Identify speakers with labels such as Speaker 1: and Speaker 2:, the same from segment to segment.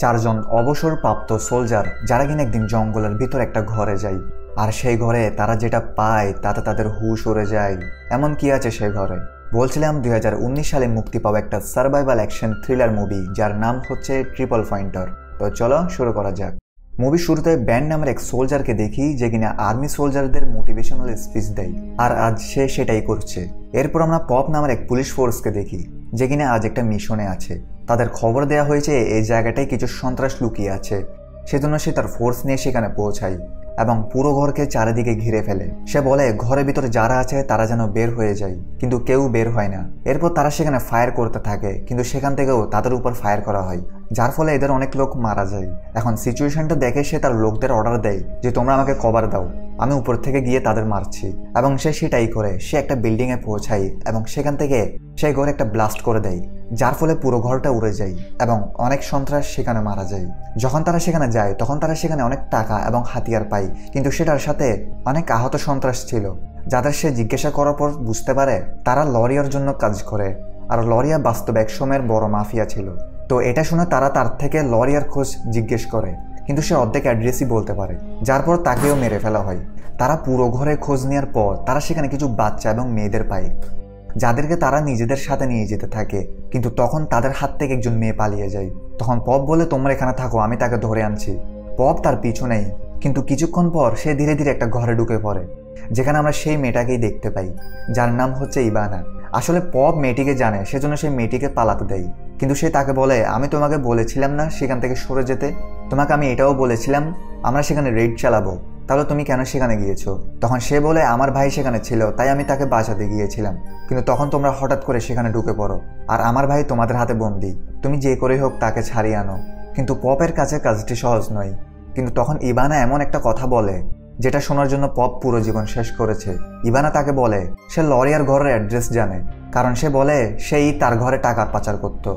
Speaker 1: চারজন অবসরপ্রাপ্ত সোলজার যারা কিনা একদিন জঙ্গলের ভিতর একটা ঘরে যায়, আর সেই ঘরে তারা যেটা পায় তাতে তাদের হুশ উড়ে যায়। এমন কি আছে সেই ঘরে? বলছিলাম 2019 সালে মুক্তি পাওয়া একটা সার্ভাইভাল অ্যাকশন থ্রিলার মুভি যার নাম হচ্ছে ট্রিপল পয়েন্টার। তো চলো শুরু করা যাক। মুভি শুরুতে ব্যান নামের এক সোলজারকে দেখি যে কিনা আর্মি সোলজারদের মোটিভেশনাল স্পিচ দেয়, আর আজ সে সেটাই করছে। এরপর আমরা পপ নামের এক পুলিশ ফোর্সকে দেখি যে কিনা আজ একটা মিশনে আছে। তাদের খবর দেওয়া হয়েছে এই জায়গাটায় কিছু সন্ত্রাস লুকিয়ে আছে, সেজন্য সে তার ফোর্স নিয়ে সেখানে পৌঁছায় এবং পুরো ঘরকে চারিদিকে ঘিরে ফেলে। সে বলে ঘরের ভিতরে যারা আছে তারা যেন বের হয়ে যায়, কিন্তু কেউ বের হয় না। এরপর তারা সেখানে ফায়ার করতে থাকে, কিন্তু সেখান থেকেও তাদের উপর ফায়ার করা হয়, যার ফলে এদের অনেক লোক মারা যায়। এখন সিচুয়েশনটা দেখে সে তার লোকদের অর্ডার দেয় যে তোমরা আমাকে কভার দাও, আমি উপর থেকে গিয়ে তাদের মারছি। এবং সে সেটাই করে। সে একটা বিল্ডিং এ পৌঁছায় এবং সেখান থেকে সেই ঘরে একটা ব্লাস্ট করে দেয়, যার ফলে পুরো ঘরটা উড়ে যায় এবং অনেক সন্ত্রাস সেখানে মারা যায়। যখন তারা সেখানে যায় তখন তারা সেখানে অনেক টাকা এবং হাতিয়ার পায়, কিন্তু সেটার সাথে অনেক আহত সন্ত্রাস ছিল, যাদের সে জিজ্ঞাসা করার পর বুঝতে পারে তারা লরিয়ার জন্য কাজ করে, আর লরিয়া বাস্তবে এক সময়ের বড় মাফিয়া ছিল। তো এটা শুনে তারা তার থেকে লরিয়ার খোঁজ জিজ্ঞেস করে, কিন্তু সে অর্ধেক অ্যাড্রেসই বলতে পারে, যার পর তাকেও মেরে ফেলা হয়। তারা পুরো ঘরে খোঁজ নেওয়ার পর তারা সেখানে কিছু বাচ্চা এবং মেয়েদের পায়, যাদেরকে তারা নিজেদের সাথে নিয়ে যেতে থাকে। কিন্তু তখন তাদের হাত থেকে একজন মেয়ে পালিয়ে যায়। তখন পপ বলে তোমরা এখানে থাকো, আমি তাকে ধরে আনছি। পপ তার পিছু নেই, কিন্তু কিছুক্ষণ পর সে ধীরে ধীরে একটা ঘরে ঢুকে পড়ে, যেখানে আমরা সেই মেয়েটাকেই দেখতে পাই, যার নাম হচ্ছে ইবানা। আসলে পপ মেয়েটিকে জানে, সেজন্য সেই মেয়েটিকে পালাতে দেয়, কিন্তু সে তাকে বলে আমি তোমাকে বলেছিলাম না সেখান থেকে সরে যেতে? তোমাকে আমি এটাও বলেছিলাম আমরা সেখানে রেড চালাবো, তাহলে তুমি কেন সেখানে গিয়েছো? তখন সে বলে আমার ভাই সেখানে ছিল, তাই আমি তাকে বাঁচাতে গিয়েছিলাম, কিন্তু তখন তোমরা হঠাৎ করে সেখানে ঢুকে পড়ো, আর আমার ভাই তোমাদের হাতে বন্দি, তুমি যে করেই হোক তাকে ছাড়িয়ে আনো। কিন্তু পপের কাছে কাজটি সহজ নয়। কিন্তু তখন ইবানা এমন একটা কথা বলে যেটা শোনার জন্য পপ পুরো জীবন শেষ করেছে। ইবানা তাকে বলে সে লরিয়ার ঘরের অ্যাড্রেস জানে, কারণ সে বলে সেই তার ঘরে টাকা পাচার করত।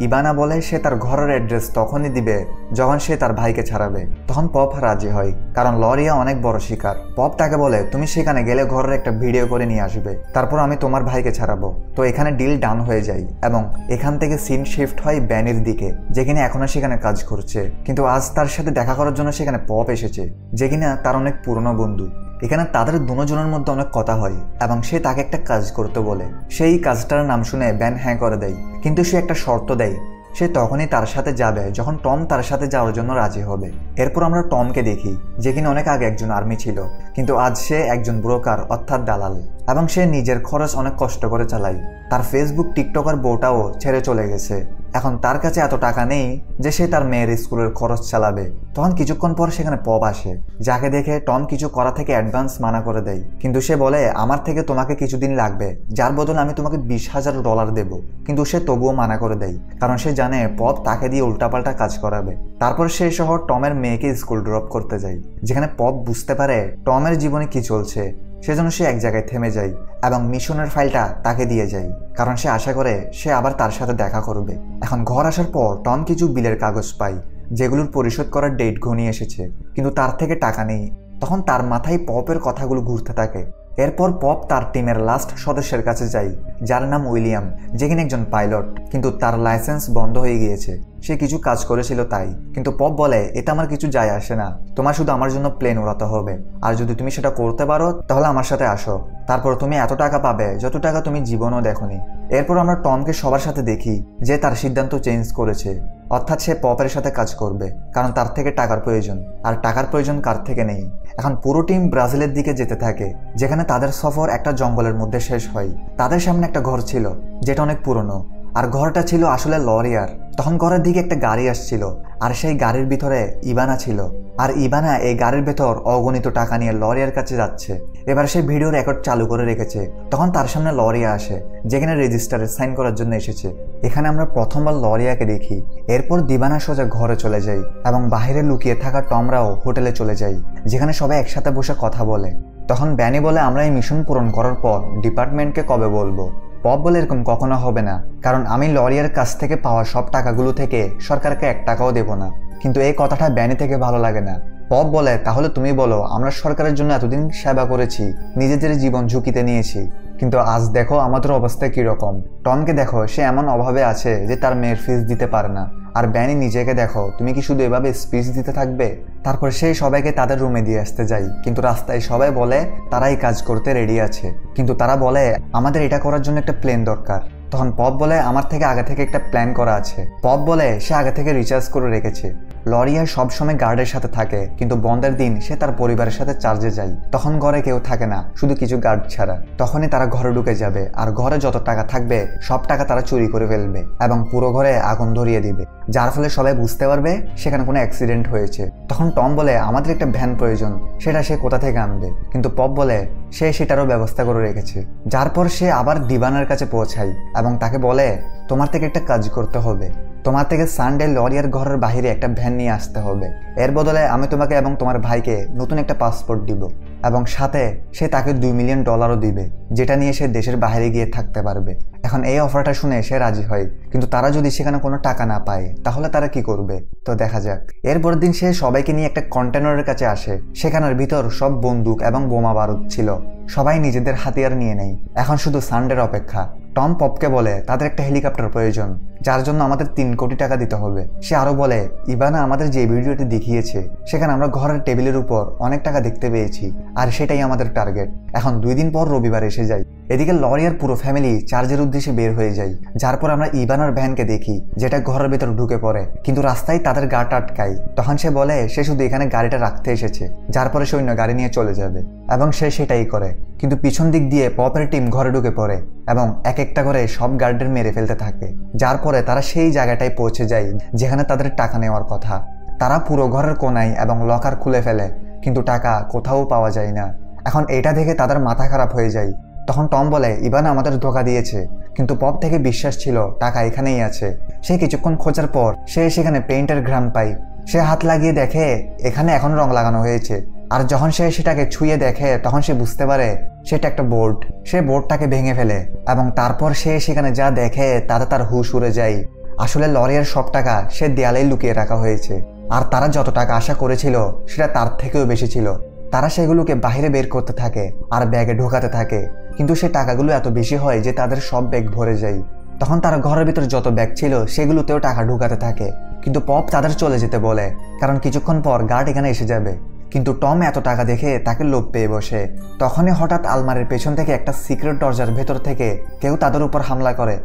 Speaker 1: ইবানা বলে সে তার ঘরের অ্যাড্রেস তখনই দিবে যখন সে তার ভাইকে ছাড়াবে। তখন পপ রাজি হয়, কারণ লরিয়া অনেক বড় শিকার। পপ তাকে বলে তুমি সেখানে গেলে ঘরের একটা ভিডিও করে নিয়ে আসবে, তারপর আমি তোমার ভাইকে ছাড়াবো। তো এখানে ডিল ডান হয়ে যায় এবং এখান থেকে সিন শিফট হয় ব্যানির দিকে, যে কিনা এখনো সেখানে কাজ করছে। কিন্তু আজ তার সাথে দেখা করার জন্য সেখানে পপ এসেছে, যে কিনা তার অনেক পুরনো বন্ধু। এখানে তাদের দুজনের মধ্যে অনেক কথা হয় এবং সে তাকে একটা কাজ করতে বলে। সেই কাজটার নাম শুনে ব্যান হ্যাঁ করে দেয়, কিন্তু সে একটা শর্ত দেয়, সে তখনই তার সাথে যাবে যখন টম তার সাথে যাওয়ার জন্য রাজি হবে। এরপর আমরা টমকে দেখি, যে কিনা অনেক আগে একজন আর্মি ছিল, কিন্তু আজ সে একজন ব্রোকার অর্থাৎ দালাল, এবং সে নিজের খরচ অনেক কষ্ট করে চালায়। তার ফেসবুক টিকটকার বউটাও ছেড়ে চলে গেছে। এখন তার কাছে এত টাকা নেই যে সে তার মেয়ের স্কুলের খরচ চালাবে। তখন কিছুক্ষণ পর সেখানে পপ আসে, যাকে দেখে টম কিছু করা থেকে অ্যাডভান্স মানা করে দেয়, কিন্তু সে বলে আমার থেকে তোমাকে কিছুদিন লাগবে, যার বদলে আমি তোমাকে $20,000 দেব। কিন্তু সে তবুও মানা করে দেয়, কারণ সে জানে পপ তাকে দিয়ে উল্টাপাল্টা কাজ করাবে। তারপর সে সহ টমের মেয়েকে স্কুল ড্রপ করতে যায়, যেখানে পপ বুঝতে পারে টমের জীবনে কি চলছে। সেজন্য সে এক জায়গায় থেমে যায় এবং মিশনের ফাইলটা তাকে দিয়ে যায়, কারণ সে আশা করে সে আবার তার সাথে দেখা করবে। এখন ঘর আসার পর টম কিছু বিলের কাগজ পায়, যেগুলোর পরিশোধ করার ডেট ঘনিয়ে এসেছে, কিন্তু তার থেকে টাকা নেই। তখন তার মাথায় পপের কথাগুলো ঘুরতে থাকে। এরপর পপ তার টিমের লাস্ট সদস্যের কাছে যায়, যার নাম উইলিয়াম, যে কিনা একজন পাইলট, কিন্তু তার লাইসেন্স বন্ধ হয়ে গিয়েছে। সে কিছু কাজ করেছিল তাই। কিন্তু পপ বলে এটা আমার কিছু যায় আসে না, তোমার শুধু আমার জন্য প্লেন উড়াতে হবে, আর যদি তুমি সেটা করতে পারো তাহলে আমার সাথে আসো, তারপর তুমি এত টাকা পাবে যত টাকা তুমি জীবনও দেখোনি। এরপর আমরা টমকে সবার সাথে দেখি যে তার সিদ্ধান্ত চেঞ্জ করেছে, অর্থাৎ সে পপের সাথে কাজ করবে, কারণ তার থেকে টাকার প্রয়োজন, আর টাকার প্রয়োজন কার থেকে নেই। এখন পুরো টিম ব্রাজিলের দিকে যেতে থাকে, যেখানে তাদের সফর একটা জঙ্গলের মধ্যে শেষ হয়। তাদের সামনে একটা ঘর ছিল যেটা অনেক পুরনো, আর ঘরটা ছিল আসলে লরিয়ার। তখন ঘরের দিকে একটা গাড়ি আসছিল, আর সেই গাড়ির ভিতরে ইবানা ছিল, আর ইবানা এই গাড়ির ভেতর অগণিত টাকা নিয়ে লরিয়ার কাছে যাচ্ছে। এবার সে ভিডিও রেকর্ড চালু করে রেখেছে। তখন তার সামনে লরিয়া আসে, যেখানে রেজিস্টারে সাইন করার জন্য এসেছে। এখানে আমরা প্রথমবার লরিয়াকে দেখি। এরপর দিবানা সোজা ঘরে চলে যায় এবং বাইরে লুকিয়ে থাকা টমরাও হোটেলে চলে যায়, যেখানে সবাই একসাথে বসে কথা বলে। তখন ব্যানি বলে আমরা এই মিশন পূরণ করার পর ডিপার্টমেন্টকে কবে বলবো। পপ বলে এরকম কখনো হবে না, কারণ আমি লরিয়ার কাছ থেকে পাওয়া সব টাকাগুলো থেকে সরকারকে 1 টাকাও দেব না। কিন্তু এই কথাটা ব্যানি থেকে ভালো লাগে না। পপ বলে তাহলে তুমি বলো, আমরা সরকারের জন্য এতদিন সেবা করেছি, নিজেদের জীবন ঝুঁকিতে নিয়েছি, কিন্তু আজ দেখো আমাদের অবস্থা কিরকম। টমকে দেখো, সে এমন অভাবে আছে যে তার মেয়ের ফিস দিতে পারে না। আর ব্যানি নিজেকে দেখো, তুমি কি শুধু এভাবে স্পিচ দিতে থাকবে? তারপর সে সবাইকে তাদের রুমে দিয়ে আসতে যায়, কিন্তু রাস্তায় সবাই বলে তারাই কাজ করতে রেডি আছে, কিন্তু তারা বলে আমাদের এটা করার জন্য একটা প্ল্যান দরকার। তখন পপ বলে আমার থেকে আগে থেকে একটা প্ল্যান করা আছে। পপ বলে সে আগে থেকে রিচার্জ করে রেখেছে। লরিয়া সবসময় গার্ডের সাথে থাকে, কিন্তু বন্ধের দিন সে তার পরিবারের সাথে চার্জে যায়। তখন ঘরে কেউ থাকে না, শুধু কিছু গার্ড ছাড়া। তখনই তারা ঘরে ঢুকে যাবে, আর ঘরে যত টাকা থাকবে সব টাকা তারা চুরি করে ফেলবে এবং পুরো ঘরে আগুন ধরিয়ে দিবে, যার ফলে সবাই বুঝতে পারবে সেখানে কোনো অ্যাক্সিডেন্ট হয়েছে। তখন টম বলে আমাদের একটা ভ্যান প্রয়োজন, সেটা সে কোথা থেকে আনবে? কিন্তু পপ বলে সে সেটারও ব্যবস্থা করে রেখেছে। যার পর সে আবার ডিভানের কাছে পৌঁছায় এবং তাকে বলে তোমার থেকে একটা কাজ করতে হবে, তোমার থেকে সানডে লরিয়ার ঘরের বাইরে একটা ভ্যান নিয়ে আসতে হবে। এর বদলে আমি তোমাকে এবং তোমার ভাইকে নতুন একটা পাসপোর্ট দিব এবং সাথে সে তাকে $2 মিলিয়ন দিবে, যেটা নিয়ে সে দেশের বাইরে গিয়ে থাকতে পারবে। এখন এই অফারটা শুনে সে রাজি হয়, কিন্তু তারা যদি সেখানে কোনো টাকা না পায় তাহলে তারা কি করবে? তো দেখা যাক। এরপরের দিন সে সবাইকে নিয়ে একটা কন্টেনারের কাছে আসে। সেখানের ভিতর সব বন্দুক এবং বোমা বারুদ ছিল। সবাই নিজেদের হাতিয়ার নিয়ে নেয়। এখন শুধু সানডের অপেক্ষা। টম পপকে বলে তাদের একটা হেলিকপ্টার প্রয়োজন, যার জন্য আমাদের 3 কোটি টাকা দিতে হবে। সে আরো বলে ইভানা আমাদের যে ভিডিওটি দেখিয়েছে সেখানে আমরা ঘরের টেবিলের উপর অনেক টাকা দেখতে পেয়েছি, আর সেটাই আমাদের টার্গেট। এখন 2 দিন পর রবিবার এসে যায়। এদিকে লরিয়ার পুরো ফ্যামিলি চার্জের উদ্দেশ্যে বের হয়ে যায়। যার পর আমরা ইভানার ভ্যানকে দেখি, যেটা ঘরের ভেতর ঢুকে পড়ে, কিন্তু রাস্তায় তাদের গাড়ি আটকায়। তখন সে বলে সে শুধু এখানে গাড়িটা রাখতে এসেছে, যার পরে সে অন্য গাড়ি নিয়ে চলে যাবে, এবং সে সেটাই করে। কিন্তু পিছন দিক দিয়ে পপের টিম ঘরে ঢুকে পড়ে এবং এক একটা করে সব গার্ডদের মেরে ফেলতে থাকে। যার পরে তারা সেই জায়গাটায় পৌঁছে যায় যেখানে তাদের টাকা নেওয়ার কথা। তারা পুরো ঘরের কোনায় এবং লকার খুলে ফেলে, কিন্তু টাকা কোথাও পাওয়া যায় না। এখন এটা দেখে তাদের মাথা খারাপ হয়ে যায়। তখন টম বলে ইভানা আমাদের ধোঁকা দিয়েছে, কিন্তু পপ থেকে বিশ্বাস ছিল টাকা এখানেই আছে। সে কিছুক্ষণ খোঁজার পর সে সেখানে পেইন্টের ঘ্রাণ পায়। সে হাত লাগিয়ে দেখে এখানে এখন রং লাগানো হয়েছে, আর যখন সে সেটাকে ছুঁয়ে দেখে তখন সে বুঝতে পারে সেটা একটা বোর্ড। সে বোর্ডটাকে ভেঙে ফেলে এবং তারপর সে সেখানে যা দেখে তাতে তার হুঁশ উড়ে যায়। আসলে লরিয়ার সব টাকা সে দেয়ালেই লুকিয়ে রাখা হয়েছে, আর তারা যত টাকা আশা করেছিল সেটা তার থেকেও বেশি ছিল। তারা সেগুলোকে বাইরে বের করতে থাকে আর ব্যাগে ঢোকাতে থাকে, কিন্তু সে টাকাগুলো এত বেশি হয় যে তাদের সব ব্যাগ ভরে যায়। তখন তারা ঘরের ভিতর যত ব্যাগ ছিল সেগুলোতেও টাকা ঢোকাতে থাকে, কিন্তু পপ তাদের চলে যেতে বলে, কারণ কিছুক্ষণ পর গার্ড এখানে এসে যাবে। কিন্তু টম এত টাকা দেখে তাকে লোভ পেয়ে বসে। তখনই হঠাৎ আলমারির পেছন থেকে একটা সিক্রেট দরজার ভেতর থেকে কেউ তাদের উপর হামলা করে।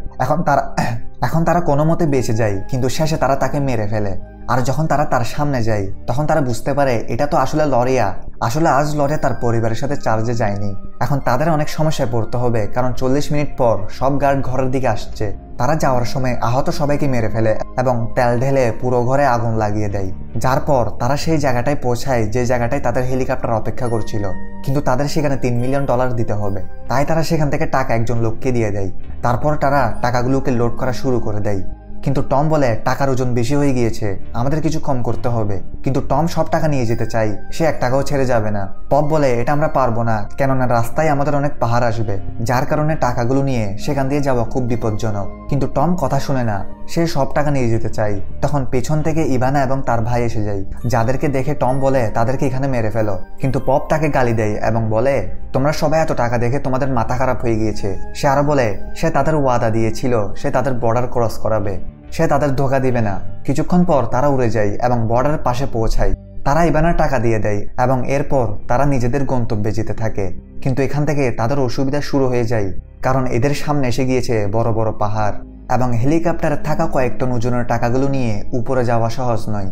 Speaker 1: এখন তারা কোনো মতে বেঁচে যায়, কিন্তু শেষে তারা তাকে মেরে ফেলে। আর যখন তারা তার সামনে যায় তখন তারা বুঝতে পারে এটা তো আসলে লরিয়া। আসলে আজ লরিয়া তার পরিবারের সাথে চার্জে যায়নি। এখন তাদের অনেক সমস্যায় পড়তে হবে, কারণ 40 মিনিট পর সব গার্ড ঘরের দিকে আসছে। তারা যাওয়ার সময় আহত সবাইকে মেরে ফেলে এবং তেল ঢেলে পুরো ঘরে আগুন লাগিয়ে দেয়। যার পর তারা সেই জায়গাটায় পৌঁছায় যে জায়গাটায় তাদের হেলিকপ্টার অপেক্ষা করছিল, কিন্তু তাদের সেখানে $3 মিলিয়ন দিতে হবে। তাই তারা সেখান থেকে টাকা একজন লোককে দিয়ে দেয়। তারপর তারা টাকাগুলোকে লোড করা শুরু করে দেয়। কিন্তু টম বলে টাকার ওজন বেশি হয়ে গিয়েছে, আমাদের কিছু কম করতে হবে। কিন্তু টম সব টাকা নিয়ে যেতে চাই, সে 1 টাকাও ছেড়ে যাবে না। পপ বলে এটা আমরা পারবো না, কেননা রাস্তায় আমাদের অনেক পাহাড় আসবে, যার কারণে টাকাগুলো নিয়ে সেখান দিয়ে যাওয়া খুব বিপজ্জনক। কিন্তু টম কথা শুনে না, সে সব টাকা নিয়ে যেতে চাই। তখন পেছন থেকে ইভানা এবং তার ভাই এসে যায়, যাদেরকে দেখে টম বলে তাদেরকে এখানে মেরে ফেলো। কিন্তু পপ তাকে গালি দেয় এবং বলে তোমরা সবাই এত টাকা দেখে তোমাদের মাথা খারাপ হয়ে গিয়েছে। সে আরো বলে সে তাদের ওয়াদা দিয়েছিল সে তাদের বর্ডার ক্রস করাবে, সে তাদের ধোঁকা দিবে না। কিছুক্ষণ পর তারা উড়ে যায় এবং বর্ডারের পাশে পৌঁছায়। তারা ইভানার টাকা দিয়ে দেয় এবং এরপর তারা নিজেদের গন্তব্যে যেতে থাকে। কিন্তু এখান থেকে তাদের অসুবিধা শুরু হয়ে যায়, কারণ এদের সামনে এসে গিয়েছে বড় বড় পাহাড় এবং হেলিকপ্টারে থাকা কয়েক টন ওজনের টাকাগুলো নিয়ে উপরে যাওয়া সহজ নয়।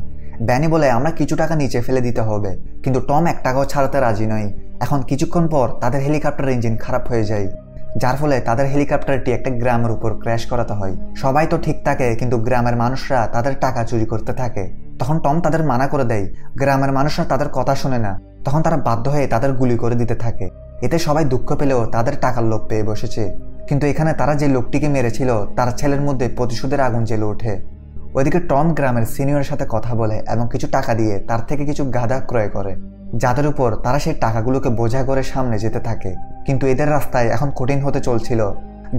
Speaker 1: ব্যানি বলে আমরা কিছু টাকা নিচে ফেলে দিতে হবে, কিন্তু টম 1 টাকাও ছাড়তে রাজি নয়। এখন কিছুক্ষণ পর তাদের হেলিকপ্টার ইঞ্জিন খারাপ হয়ে যায়, যার ফলে তাদের হেলিকপ্টারটি একটা গ্রামের উপর ক্র্যাশ করাতে হয়। সবাই তো ঠিক থাকে, কিন্তু গ্রামের মানুষরা তাদের টাকা চুরি করতে থাকে। তখন টম তাদের মানা করে দেয়, গ্রামের মানুষরা তাদের কথা শোনে না। তখন তারা বাধ্য হয়ে তাদের গুলি করে দিতে থাকে। এতে সবাই দুঃখ পেলেও তাদের টাকার লোভ পেয়ে বসেছে। কিন্তু এখানে তারা যে লোকটিকে মেরেছিল তার ছেলের মধ্যে প্রতিশোধের আগুন জ্বেলে ওঠে। ওইদিকে টম গ্রামের সিনিয়রের সাথে কথা বলে এবং কিছু টাকা দিয়ে তার থেকে কিছু গাধা ক্রয় করে, যাদের উপর তারা সেই টাকাগুলোকে বোঝা করে সামনে যেতে থাকে। কিন্তু এদের রাস্তায় এখন কঠিন হতে চলছিল,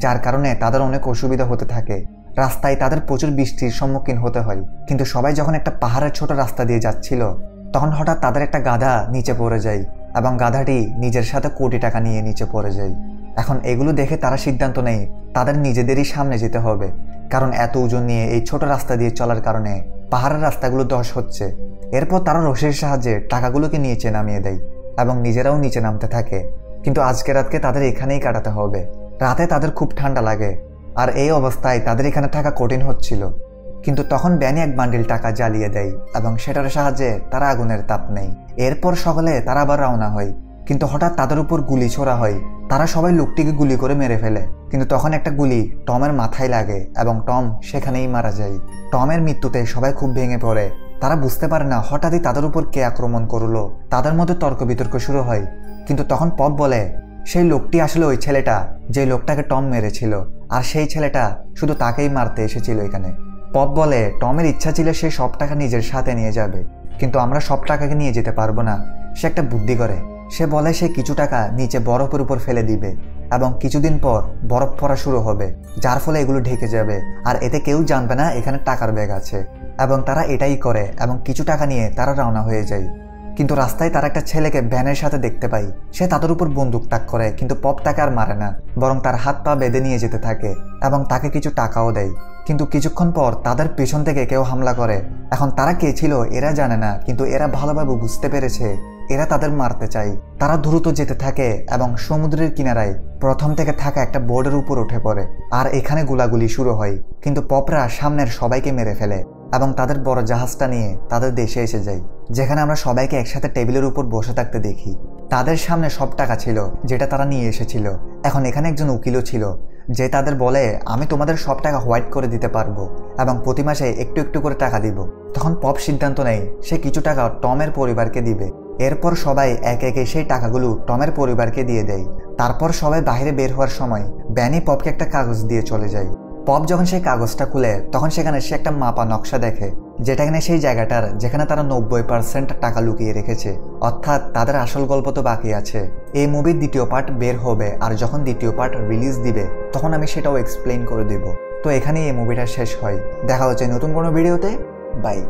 Speaker 1: যার কারণে তাদের অনেক অসুবিধা হতে থাকে। রাস্তায় তাদের প্রচুর বৃষ্টির সম্মুখীন হতে হয়। কিন্তু সবাই যখন একটা পাহাড়ের ছোট রাস্তা দিয়ে যাচ্ছিল তখন হঠাৎ তাদের একটা গাধা নিচে পড়ে যায় এবং গাধাটি নিজের সাথে কোটি টাকা নিয়ে নিচে পড়ে যায়। এখন এগুলো দেখে তারা সিদ্ধান্ত নেয় তাদের নিজেদেরই সামনে যেতে হবে, কারণ এত ওজন নিয়ে এই ছোট রাস্তা দিয়ে চলার কারণে পাহাড়ের রাস্তাগুলো ধস হচ্ছে। এরপর তারা রশির সাহায্যে টাকাগুলোকে নিচে নামিয়ে দেয় এবং নিজেরাও নিচে নামতে থাকে। কিন্তু আজকে রাতকে তাদের এখানেই কাটাতে হবে। রাতে তাদের খুব ঠান্ডা লাগে, আর এই অবস্থায় তাদের এখানে থাকা কঠিন হচ্ছিল। কিন্তু তখন ব্যানি এক বান্ডিল টাকা জ্বালিয়ে দেয় এবং সেটার সাহায্যে তারা আগুনের তাপ নেয়। এরপর সকালে তারা আবার রওনা হয়, কিন্তু হঠাৎ তাদের উপর গুলি ছোড়া হয়। তারা সবাই লোকটিকে গুলি করে মেরে ফেলে, কিন্তু তখন একটা গুলি টমের মাথায় লাগে এবং টম সেখানেই মারা যায়। টমের মৃত্যুতে সবাই খুব ভেঙে পড়ে। তারা বুঝতে পারে না হঠাৎই তাদের উপর কে আক্রমণ করলো। তাদের মধ্যে তর্ক বিতর্ক শুরু হয়, কিন্তু তখন পপ বলে সেই লোকটি আসলে ওই ছেলেটা যে লোকটাকে টম মেরেছিল, আর সেই ছেলেটা শুধু তাকেই মারতে এসেছিল এখানে। পপ বলে টমের ইচ্ছা ছিল সে সব টাকা নিজের সাথে নিয়ে যাবে, কিন্তু আমরা সব টাকাকে নিয়ে যেতে পারবো না। সে একটা বুদ্ধি করে, সে বলে সে কিছু টাকা নিচে বরফের উপর ফেলে দিবে এবং কিছুদিন পর বরফ পড়া শুরু হবে, যার ফলে এগুলো ঢেকে যাবে আর এতে কেউ জানবে না এখানে টাকার ব্যাগ আছে। এবং তারা এটাই করে এবং কিছু টাকা নিয়ে তারা রওনা হয়ে যায়। কিন্তু রাস্তায় তারা একটা ছেলেকে ভ্যানের সাথে দেখতে পাই। সে তাদের উপর বন্দুক তাক করে, কিন্তু পপ তাকে আর মারে না, বরং তার হাত পা বেঁধে নিয়ে যেতে থাকে এবং তাকে কিছু টাকাও দেয়। কিন্তু কিছুক্ষণ পর তাদের পেছন থেকে কেউ হামলা করে। এখন তারা কে ছিল এরা জানে না, কিন্তু এরা ভালোভাবে বুঝতে পেরেছে এরা তাদের মারতে চায়। তারা দ্রুত যেতে থাকে এবং সমুদ্রের কিনারায় প্রথম থেকে থাকা একটা বোর্ডের উপর উঠে পড়ে, আর এখানে গোলাগুলি শুরু হয়। কিন্তু পপরা সামনের সবাইকে মেরে ফেলে এবং তাদের বড় জাহাজটা নিয়ে তাদের দেশে এসে যায়, যেখানে আমরা সবাইকে একসাথে টেবিলের উপর বসে থাকতে দেখি। তাদের সামনে সব টাকা ছিল যেটা তারা নিয়ে এসেছিল। এখন এখানে একজন উকিলও ছিল যে তাদের বলে আমি তোমাদের সব টাকা হোয়াইট করে দিতে পারবো এবং প্রতি মাসে একটু একটু করে টাকা দিব। তখন পপ সিদ্ধান্ত নেয় সে কিছু টাকা টমের পরিবারকে দিবে। এরপর সবাই একে একে সেই টাকাগুলো টমের পরিবারকে দিয়ে দেয়। তারপর সবাই বাইরে বের হওয়ার সময় ব্যানি পপকে একটা কাগজ দিয়ে চলে যায়। পপ যখন সেই কাগজটা খুলে তখন সেখানে সে একটা মাপা নকশা দেখে, যেটা কিনা সেই জায়গাটার যেখানে তারা 90% টাকা লুকিয়ে রেখেছে। অর্থাৎ তাদের আসল গল্প তো বাকি আছে। এই মুভির দ্বিতীয় পার্ট বের হবে, আর যখন দ্বিতীয় পার্ট রিলিজ দিবে তখন আমি সেটাও এক্সপ্লেইন করে দেব। তো এখানেই এই মুভিটা শেষ হয়। দেখা হচ্ছে নতুন কোনো ভিডিওতে। বাই।